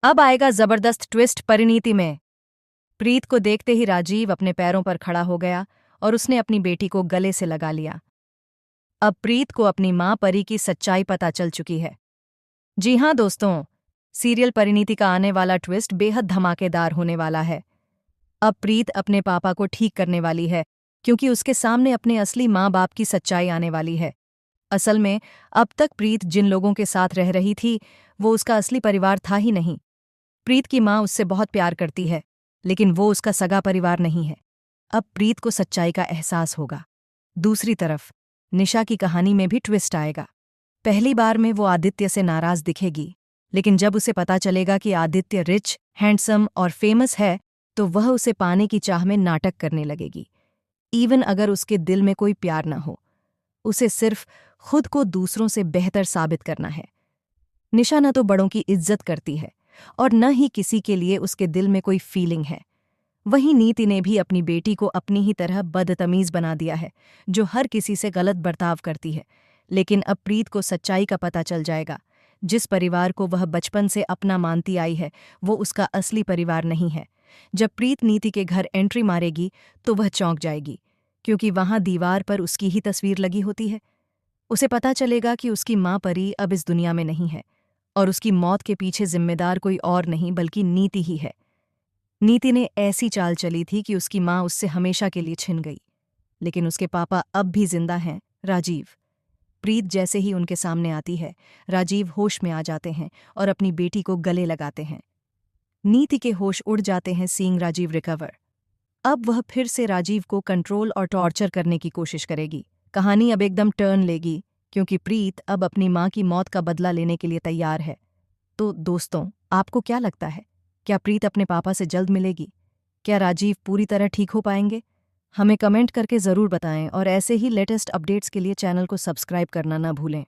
अब आएगा जबरदस्त ट्विस्ट परिणीति में। प्रीत को देखते ही राजीव अपने पैरों पर खड़ा हो गया और उसने अपनी बेटी को गले से लगा लिया। अब प्रीत को अपनी मां परी की सच्चाई पता चल चुकी है। जी हां दोस्तों, सीरियल परिणीति का आने वाला ट्विस्ट बेहद धमाकेदार होने वाला है। अब प्रीत अपने पापा को ठीक करने वाली है, क्योंकि उसके सामने अपने असली माँ बाप की सच्चाई आने वाली है। असल में अब तक प्रीत जिन लोगों के साथ रह रही थी वो उसका असली परिवार था ही नहीं। प्रीत की माँ उससे बहुत प्यार करती है, लेकिन वो उसका सगा परिवार नहीं है। अब प्रीत को सच्चाई का एहसास होगा। दूसरी तरफ निशा की कहानी में भी ट्विस्ट आएगा। पहली बार में वो आदित्य से नाराज दिखेगी, लेकिन जब उसे पता चलेगा कि आदित्य रिच, हैंडसम और फेमस है तो वह उसे पाने की चाह में नाटक करने लगेगी। इवन अगर उसके दिल में कोई प्यार न हो, उसे सिर्फ खुद को दूसरों से बेहतर साबित करना है। निशा न तो बड़ों की इज्जत करती है और न ही किसी के लिए उसके दिल में कोई फीलिंग है। वहीं नीति ने भी अपनी बेटी को अपनी ही तरह बदतमीज बना दिया है, जो हर किसी से गलत बर्ताव करती है। लेकिन अब प्रीत को सच्चाई का पता चल जाएगा। जिस परिवार को वह बचपन से अपना मानती आई है वो उसका असली परिवार नहीं है। जब प्रीत नीति के घर एंट्री मारेगी तो वह चौंक जाएगी, क्योंकि वहां दीवार पर उसकी ही तस्वीर लगी होती है। उसे पता चलेगा कि उसकी माँ परी अब इस दुनिया में नहीं है और उसकी मौत के पीछे जिम्मेदार कोई और नहीं बल्कि नीति ही है। नीति ने ऐसी चाल चली थी कि उसकी माँ उससे हमेशा के लिए छिन गई, लेकिन उसके पापा अब भी जिंदा हैं, राजीव। प्रीत जैसे ही उनके सामने आती है, राजीव होश में आ जाते हैं और अपनी बेटी को गले लगाते हैं। नीति के होश उड़ जाते हैं सीइंग राजीव रिकवर। अब वह फिर से राजीव को कंट्रोल और टॉर्चर करने की कोशिश करेगी। कहानी अब एकदम टर्न लेगी, क्योंकि प्रीत अब अपनी माँ की मौत का बदला लेने के लिए तैयार है। तो दोस्तों, आपको क्या लगता है? क्या प्रीत अपने पापा से जल्द मिलेगी? क्या राजीव पूरी तरह ठीक हो पाएंगे? हमें कमेंट करके ज़रूर बताएं और ऐसे ही लेटेस्ट अपडेट्स के लिए चैनल को सब्सक्राइब करना ना भूलें।